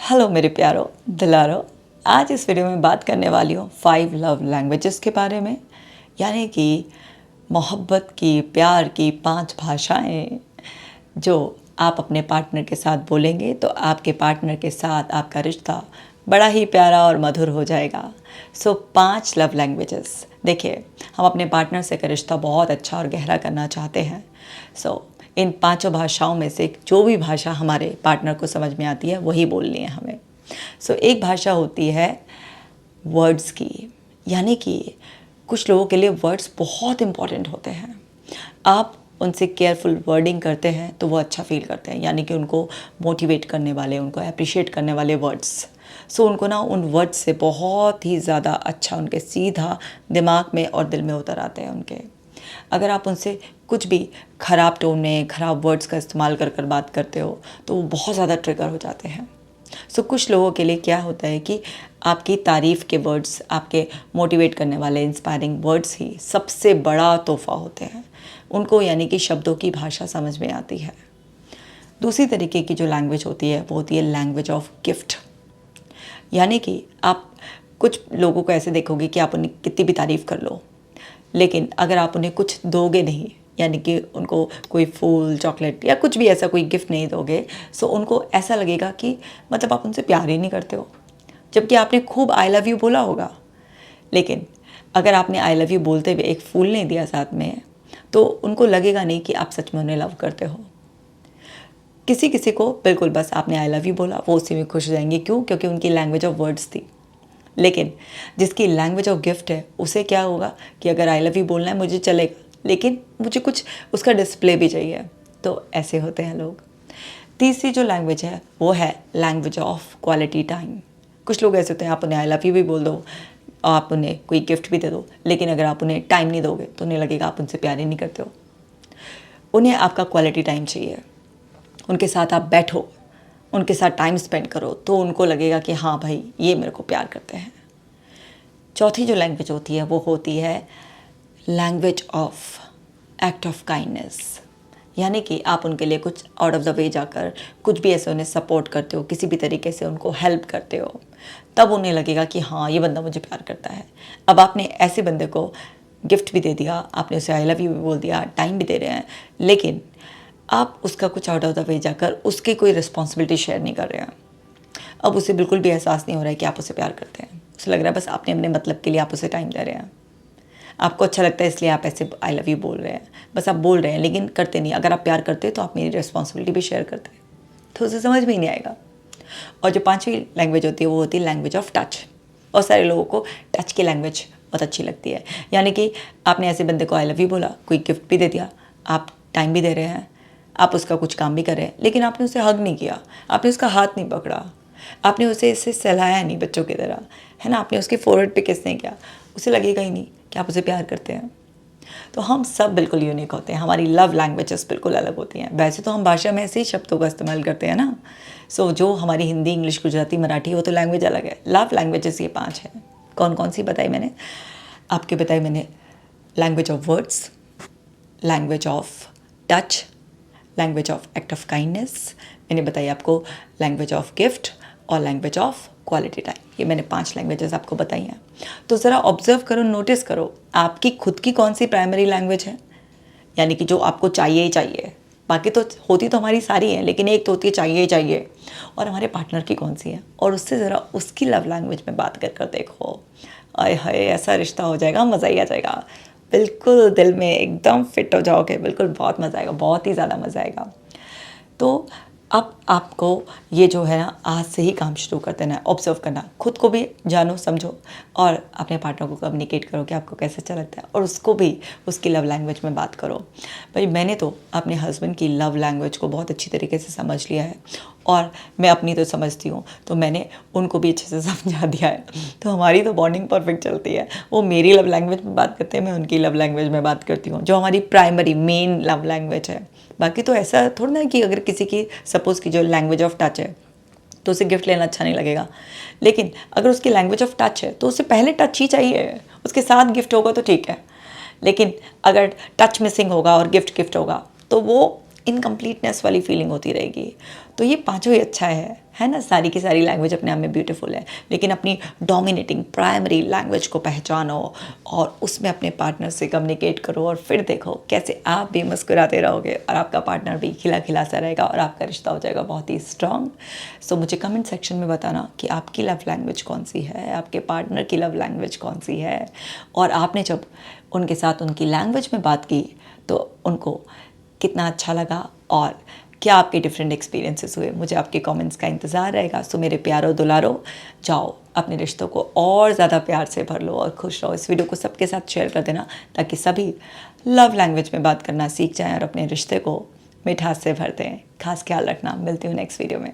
Hello मेरे प्यारो दुलारो। आज इस वीडियो में बात करने वाली हूँ 5 लव लैंग्वेजेस के बारे में, यानी कि मोहब्बत की, प्यार की 5 भाषाएं जो आप अपने पार्टनर के साथ बोलेंगे तो आपके पार्टनर के साथ आपका रिश्ता बड़ा ही प्यारा और मधुर हो जाएगा। 5 लव लैंग्वेजेस। देखिए, हम अपने पार्टनर से का रिश्ता बहुत अच्छा और गहरा करना चाहते हैं। इन 5 भाषाओं में से जो भी भाषा हमारे पार्टनर को समझ में आती है वही बोलनी है हमें। एक भाषा होती है वर्ड्स की, यानी कि कुछ लोगों के लिए वर्ड्स बहुत इम्पॉर्टेंट होते हैं। आप उनसे केयरफुल वर्डिंग करते हैं तो वो अच्छा फील करते हैं, यानी कि उनको मोटिवेट करने वाले, उनको अप्रिशिएट करने वाले वर्ड्स। उनको ना उन वर्ड्स से बहुत ही ज़्यादा अच्छा उनके सीधा दिमाग में और दिल में उतर आते हैं उनके। अगर आप उनसे कुछ भी ख़राब टोन में, ख़राब वर्ड्स का इस्तेमाल कर कर बात करते हो तो वो बहुत ज़्यादा ट्रिगर हो जाते हैं। कुछ लोगों के लिए क्या होता है कि आपकी तारीफ़ के वर्ड्स, आपके मोटिवेट करने वाले इंस्पायरिंग वर्ड्स ही सबसे बड़ा तोहफ़ा होते हैं उनको, यानी कि शब्दों की भाषा समझ में आती है। दूसरी तरीके की जो लैंग्वेज होती है वो होती है लैंग्वेज ऑफ गिफ्ट। यानी कि आप कुछ लोगों को ऐसे देखोगे कि आप उन्हें कितनी भी तारीफ़ कर लो, लेकिन अगर आप उन्हें कुछ दोगे नहीं, यानी कि उनको कोई फूल, चॉकलेट या कुछ भी ऐसा कोई गिफ्ट नहीं दोगे, उनको ऐसा लगेगा कि मतलब आप उनसे प्यार ही नहीं करते हो, जबकि आपने खूब आई लव यू बोला होगा। लेकिन अगर आपने आई लव यू बोलते हुए एक फूल नहीं दिया साथ में, तो उनको लगेगा नहीं कि आप सच में उन्हें लव करते हो। किसी किसी को बिल्कुल बस आपने आई लव यू बोला, वो उसी में खुश हो जाएंगे। क्यों? क्योंकि उनकी लैंग्वेज ऑफ वर्ड्स थी। लेकिन जिसकी लैंग्वेज ऑफ गिफ्ट है उसे क्या होगा कि अगर आई लव यू बोलना है मुझे चलेगा, लेकिन मुझे कुछ उसका डिस्प्ले भी चाहिए। तो ऐसे होते हैं लोग। तीसरी जो लैंग्वेज है वो है लैंग्वेज ऑफ क्वालिटी टाइम। कुछ लोग ऐसे होते हैं, आप उन्हें आई लव यू भी बोल दो, आप उन्हें कोई गिफ्ट भी दे दो, लेकिन अगर आप उन्हें टाइम नहीं दोगे तो उन्हें लगेगा आप उनसे प्यार ही नहीं करते हो। उन्हें आपका क्वालिटी टाइम चाहिए। उनके साथ आप बैठो, उनके साथ टाइम स्पेंड करो, तो उनको लगेगा कि हाँ भाई, ये मेरे को प्यार करते हैं। चौथी जो लैंग्वेज होती है वो होती है language of act of kindness. यानी कि आप उनके लिए कुछ आउट ऑफ द वे जाकर कुछ भी ऐसे उन्हें सपोर्ट करते हो, किसी भी तरीके से उनको हेल्प करते हो, तब उन्हें लगेगा कि हाँ, ये बंदा मुझे प्यार करता है। अब आपने ऐसे बंदे को गिफ्ट भी दे दिया, आपने उसे आई लव यू भी बोल दिया, टाइम भी दे रहे हैं, लेकिन आप उसका कुछ आउट ऑफ द वे जाकर उसकी कोई रिस्पॉन्सिबिलिटी शेयर नहीं कर रहे हैं। अब उसे बिल्कुल भी एहसास नहीं हो रहा है कि आप उसे प्यार करते हैं। उसे लग रहा है बस आपने अपने मतलब के लिए आप उसे टाइम दे रहे हैं, आपको अच्छा लगता है इसलिए आप ऐसे आई लव यू बोल रहे हैं। बस आप बोल रहे हैं लेकिन करते नहीं। अगर आप प्यार करते तो आप मेरी रिस्पॉन्सिबिलिटी भी शेयर करते, तो उसे समझ में ही नहीं आएगा। और जो पांचवी लैंग्वेज होती है वो होती है लैंग्वेज ऑफ टच। और सारे लोगों को टच की लैंग्वेज बहुत अच्छी लगती है। यानी कि आपने ऐसे बंदे को आई लव यू बोला, कोई गिफ्ट भी दे दिया, आप टाइम भी दे रहे हैं, आप उसका कुछ काम भी कर रहे हैं, लेकिन आपने उसे हग नहीं किया, आपने उसका हाथ नहीं पकड़ा, आपने उसे इससे सहलाया नहीं बच्चों की तरह, है ना, आपने उसके फोरहेड पे किस नहीं किया, उसे लगेगा ही नहीं कि आप उसे प्यार करते हैं। तो हम सब बिल्कुल यूनिक होते हैं, हमारी लव लैंग्वेजेस बिल्कुल अलग होती हैं। वैसे तो हम भाषा में ऐसे ही शब्दों का इस्तेमाल करते हैं ना। जो हमारी हिंदी, इंग्लिश, गुजराती, मराठी, वो तो लैंग्वेज अलग है। लव लैंग्वेजेस ये 5 हैं। कौन कौन सी बताई मैंने? आपके बताई मैंने language of words, language of touch, language of act of kindness, मैंने बताई आपको लैंग्वेज ऑफ गिफ्ट, और लैंग्वेज ऑफ क्वालिटी टाइम। ये मैंने 5 लैंग्वेजेस आपको बताई हैं। तो ज़रा ऑब्जर्व करो, नोटिस करो आपकी खुद की कौन सी प्राइमरी लैंग्वेज है, यानी कि जो आपको चाहिए ही चाहिए। बाकी तो होती तो हमारी सारी हैं, लेकिन एक तो होती है चाहिए ही चाहिए। और हमारे पार्टनर की कौन सी है, और उससे ज़रा उसकी लव लैंग्वेज में बात कर कर देखो। आय हाय, ऐसा रिश्ता हो जाएगा, मज़ा ही आ जाएगा। बिल्कुल दिल में एकदम फिट हो जाओगे, बिल्कुल बहुत मज़ा आएगा, बहुत ही ज़्यादा मज़ा आएगा। तो अब आपको ये जो है ना, आज से ही काम शुरू कर देना है, ऑब्जर्व करना, खुद को भी जानो, समझो, और अपने पार्टनर को कम्युनिकेट करो कि आपको कैसे अच्छा लगता है, और उसको भी उसकी लव लैंग्वेज में बात करो। भाई, मैंने तो अपने हस्बैंड की लव लैंग्वेज को बहुत अच्छी तरीके से समझ लिया है, और मैं अपनी तो समझती हूँ, तो मैंने उनको भी अच्छे से समझा दिया है। तो हमारी तो बॉन्डिंग परफेक्ट चलती है। वो मेरी लव लैंग्वेज में बात करते हैं, मैं उनकी लव लैंग्वेज में बात करती हूँ, जो हमारी प्राइमरी मेन लव लैंग्वेज है। बाकी तो ऐसा थोड़ा ना कि अगर किसी की सपोज़ की जो लैंग्वेज ऑफ टच है तो उसे गिफ्ट लेना अच्छा नहीं लगेगा, लेकिन अगर उसकी लैंग्वेज ऑफ टच है तो उसे पहले टच ही चाहिए, उसके साथ गिफ्ट होगा तो ठीक है। लेकिन अगर टच मिसिंग होगा और गिफ्ट होगा तो वो इनकम्प्लीटनेस वाली फीलिंग होती रहेगी। तो ये पांचों ही अच्छा है ना। सारी की सारी लैंग्वेज अपने आप में ब्यूटीफुल है, लेकिन अपनी डोमिनेटिंग प्राइमरी लैंग्वेज को पहचानो और उसमें अपने पार्टनर से कम्युनिकेट करो, और फिर देखो कैसे आप भी मुस्कुराते रहोगे और आपका पार्टनर भी खिला खिला सा रहेगा और आपका रिश्ता हो जाएगा बहुत ही स्ट्रांग। सो मुझे कमेंट सेक्शन में बताना कि आपकी लव लैंग्वेज कौन सी है, आपके पार्टनर की लव लैंग्वेज कौन सी है, और आपने जब उनके साथ उनकी लैंग्वेज में बात की तो उनको कितना अच्छा लगा, और क्या आपके डिफरेंट एक्सपीरियंसेस हुए। मुझे आपके कमेंट्स का इंतज़ार रहेगा। सो मेरे प्यारो दुलारो, जाओ अपने रिश्तों को और ज़्यादा प्यार से भर लो और खुश रहो। इस वीडियो को सबके साथ शेयर कर देना ताकि सभी लव लैंग्वेज में बात करना सीख जाएं और अपने रिश्ते को मिठास से भर दें। खास ख्याल रखना। मिलती हूँ नेक्स्ट वीडियो में।